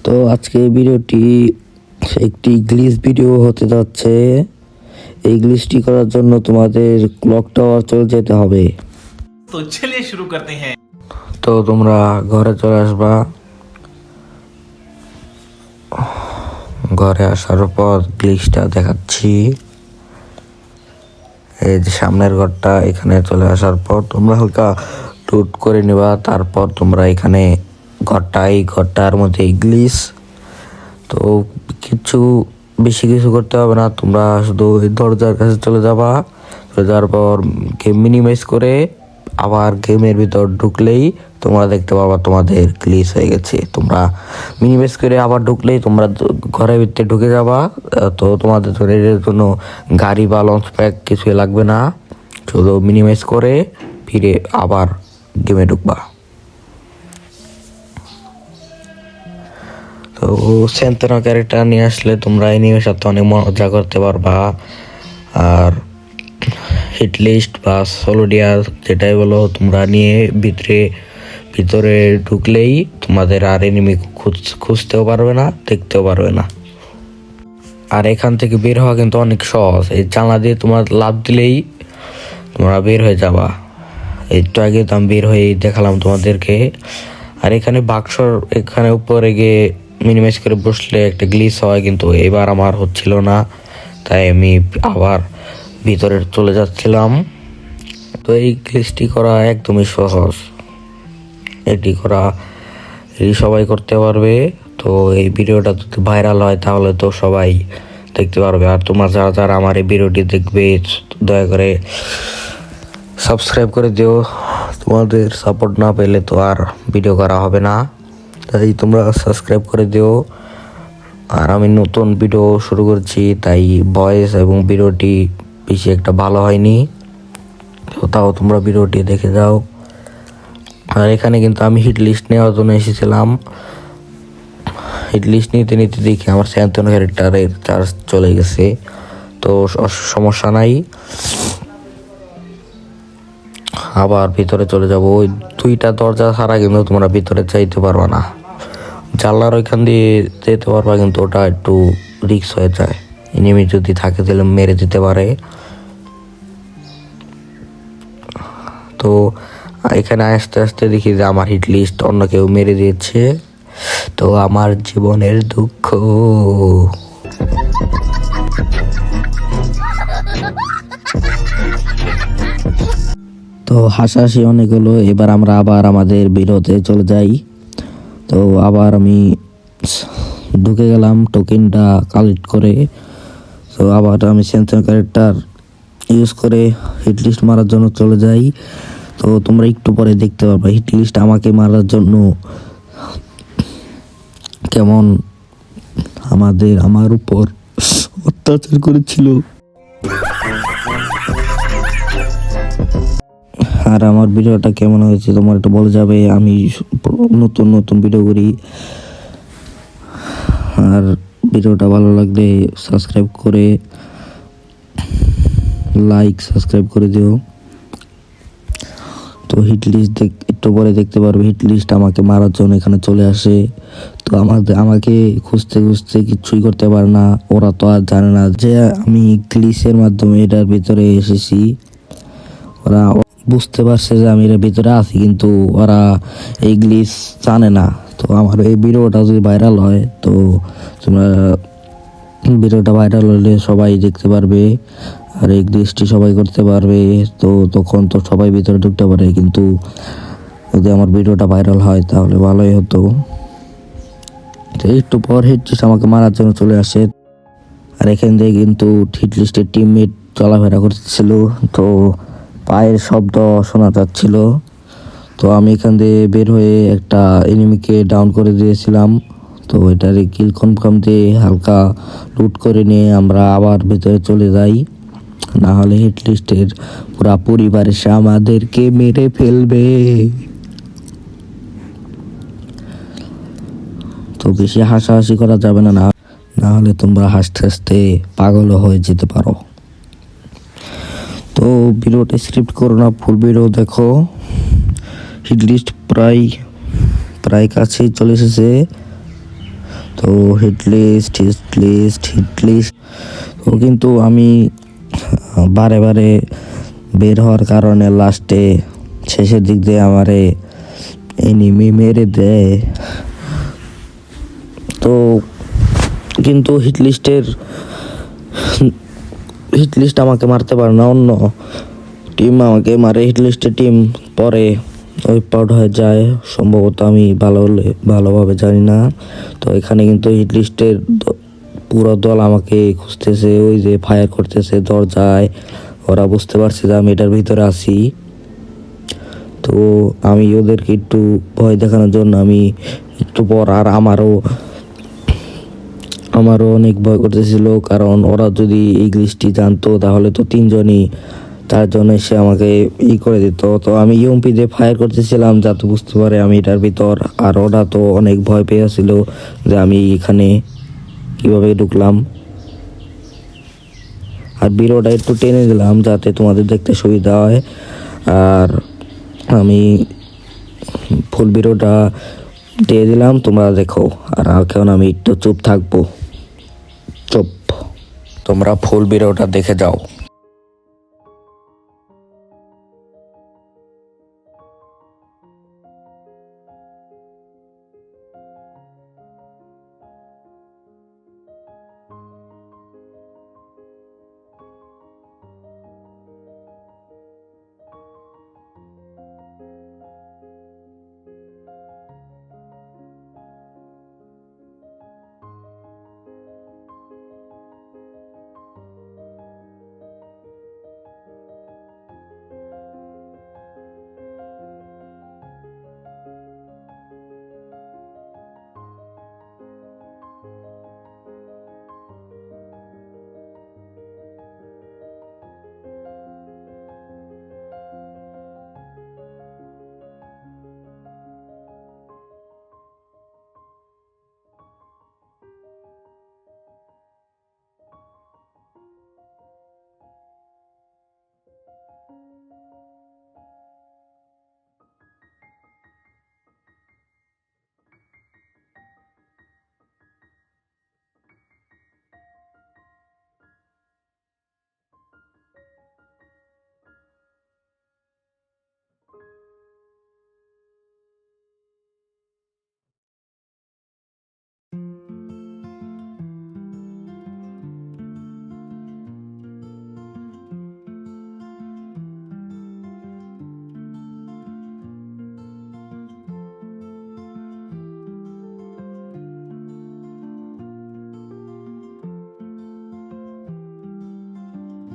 তো আজকে ভিডিওটি একটি গ্লিচ ভিডিও হতে যাচ্ছে। এই গ্লিচটি করার জন্য তোমাদের ক্লক টাওয়ার চলে যেতে হবে। तो चलिए शुरू करते हैं। তো তোমরা ঘরে চলে আসবা। ঘরে আসার পর গ্লিচটা দেখাচ্ছি। এই যে সামনের ঘরটা, এখানে চলে আসার পর তোমরা হালকা টুট করে নেবা। তারপর তোমরা এখানে এই ঘরটার মধ্যে গ্লিচ, তো বেশি কিছু করতে হবে না। তোমরা শুধু দরজার কাছে চলে যাবা। চলে যাওয়ার পর গেম মিনিমাইজ করে আবার গেমের ভিতর ঢুকলেই তোমরা দেখতে পাবা তোমাদের গ্লিচ হয়ে গেছে। তোমরা মিনিমাইজ করে আবার ঢুকলেই তোমরা ঘরের ভিতরে ঢুকে যাবা। তো তোমাদের এর জন্য গাড়ি বা লঞ্চ প্যাক কিছুই লাগবে না, শুধু মিনিমাইজ করে ফিরে আবার গেমে ঢুকবা। তো স্যান্তনা ক্যারেক্টার নিয়ে আসলে তোমরা এনিমের সাথে অনেক মজা করতে পারবা। আর হিটলিস্ট বা সোলোডিয়ার যেটাই বলো, তোমরা নিয়ে ভিতরে ঢুকলেই তোমাদের আর এনিমি খুঁজতেও পারবে না, দেখতেও পারবে না। আর এখান থেকে বের হওয়া কিন্তু অনেক সহজ। এই জানলা দিয়ে তোমার লাফ দিলেই তোমরা বের হয়ে যাবা। একটু আগে তো আমি বের হয়ে দেখালাম তোমাদেরকে। আর এখানে বাক্সর এখানে উপরে গিয়ে মিনিমাইজ করে বসলে একটা গ্লিচ হয়, কিন্তু এবার আমার হচ্ছিল না, তাই আমি আবার ভিতরে চলে যাচ্ছিলাম। তো এই গ্লিচটি করা একদমই সহজ, এটি সবাই করতে পারবে। তো এই ভিডিওটা যদি ভাইরাল হয় তাহলে তো সবাই দেখতে পারবে। আর তোমরা যারা আমার এই ভিডিওটি দেখবে, দয়া করে সাবস্ক্রাইব করে দিও। তোমাদের সাপোর্ট না পেলে তো আর ভিডিও করা হবে না, তাই তোমরা সাবস্ক্রাইব করে দিও। আর আমি নতুন ভিডিও শুরু করছি, তাই ভয়েস এবং ভিডিওটি বেশি একটা ভালো হয়নি, তো তাও তোমরা ভিডিওটি দেখে যাও। আর এখানে কিন্তু আমি হিট লিস্ট নেওয়ার জন্য এসেছিলাম। হিট লিস্ট নিতে দেখি আমার স্যান্তনা ক্যারেক্টারের চার্জ চলে গেছে। তো সমস্যা নাই, আবার ভিতরে চলে যাব। ওই দুইটা দরজা ছাড়া কিন্তু তোমরা ভিতরে চাইতে পারবা না। জানলার ওইখান দিয়ে যেতে পারবা, কিন্তু ওটা একটু রিস্ক হয়ে যায়। এনিমি যদি থাকে তাহলে মেরে দিতে পারে। তো এখানে আস্তে আস্তে দেখি যে আমার হিট লিস্ট অন্য কেউ মেরে দিয়েছে। তো আমার জীবনের দুঃখ। তো হাসাহাসি অনেক হলো। এবার আমরা আবার আমাদের বিরতে চলে যাই। তো আবার আমি ঢুকে গেলাম টোকেনটা কালেক্ট করে। তো আবার আমি স্যান্তনা ক্যারেক্টার ইউজ করে হিট লিস্ট মারার জন্য চলে যাই। তো তোমরা একটু পরে দেখতে পারবে হিট লিস্ট আমাকে মারার জন্য কেমন আমার উপর অত্যাচার করেছিল। আর আমার ভিডিওটা কেমন হয়েছে তোমার একটু বলে যাবে। আমি নতুন ভিডিও করি। আর ভিডিওটা ভালো লাগলে সাবস্ক্রাইব করে সাবস্ক্রাইব করে দিও। তো হিট লিস্ট একটু পরে দেখতে পারবে হিট লিস্ট আমাকে মারার জন্য এখানে চলে আসে। তো আমাকে খুঁজতে কিছুই করতে পারে না। ওরা তো আর জানে না যে আমি গ্লিচের মাধ্যমে এটার ভিতরে এসেছি। ওরা বুঝতে পারছে যে আমি এর ভিতরে আছি, কিন্তু ওরা এই গ্লিচ জানে না। তো আমার এই ভিডিওটা যদি ভাইরাল হয়, তো তোমরা ভিডিওটা ভাইরাল হলে সবাই দেখতে পারবে, আর এই গ্লিচটি সবাই করতে পারবে। তো তখন তো সবাই ভিতরে ঢুকতে পারে, কিন্তু যদি আমার ভিডিওটা ভাইরাল হয় তাহলে ভালোই হতো। তো একটু পর হিট লিস্ট আমাকে মারার জন্য চলে আসে। আর এখান থেকে কিন্তু হিট লিস্টের টিমমেট চলাফেরা করতেছিল, তো পায়ের শব্দ শোনা যাচ্ছিল। তো আমি এখান দিয়ে বের হয়ে একটা এনিমিকে ডাউন করে দিয়েছিলাম। তো এটার কিল কনফার্ম দিয়ে হালকা লুট করে নিয়ে আমরা আবার ভেতরে চলে যাই, না হলে হিট লিস্টের পুরা পরিবার এসে আমাদেরকে মেরে ফেলবে। তো বেশি হাসাহাসি করা যাবে না, না হলে তোমরা হাসতে হাসতে পাগল হয়ে যেতে পারো। তো ভিডিওটা স্ক্রিপ্ট করো না, ফুল ভিডিও দেখো। হিট লিস্ট প্রায় কাছেই চলে এসেছে। তো হিট লিস্ট তো কিন্তু আমি বারে বারে বের হওয়ার কারণে লাস্টে শেষের দিক দিয়ে আমারে এনিমি মেরে দেয়। তো কিন্তু হিট লিস্ট আমাকে মারতে পারে না, অন্য টিম আমাকে মারে। হিট লিস্টের টিম পরে ওয়াইপ আউট হয়ে যায় সম্ভবত, আমি ভালোভাবে জানি না। তো এখানে কিন্তু হিট লিস্টের পুরো দল আমাকে খুঁজতেছে, ওই যে ফায়ার করতেছে দরজায়। ওরা বুঝতে পারছে যে আমি এটার ভিতরে আছি। তো আমি ওদেরকে একটু ভয় দেখানোর জন্য আমি একটু পর, আর আমারও অনেক ভয় করতেছিল, কারণ ওরা যদি এই গ্লিচটি জানতো তাহলে তো 4জন এসে আমাকে করে দিত। তো আমি ইউএমপি দিয়ে ফায়ার করতেছিলাম যাতে বুঝতে পারে আমি এটার ভিতর। আর ওরা তো অনেক ভয় পেয়েছিল যে আমি এখানে কিভাবে ঢুকলাম। আর ভিডিওটা একটু টেনে দিলাম যাতে তোমাদের দেখতে সুবিধা হয়। আর আমি ফুল ভিডিওটা দিয়ে দিলাম, তোমরা দেখো। আর এখন আমি একটু চুপ থাকবো, তোমরা ফুল ভিডিওটা দেখে যাও।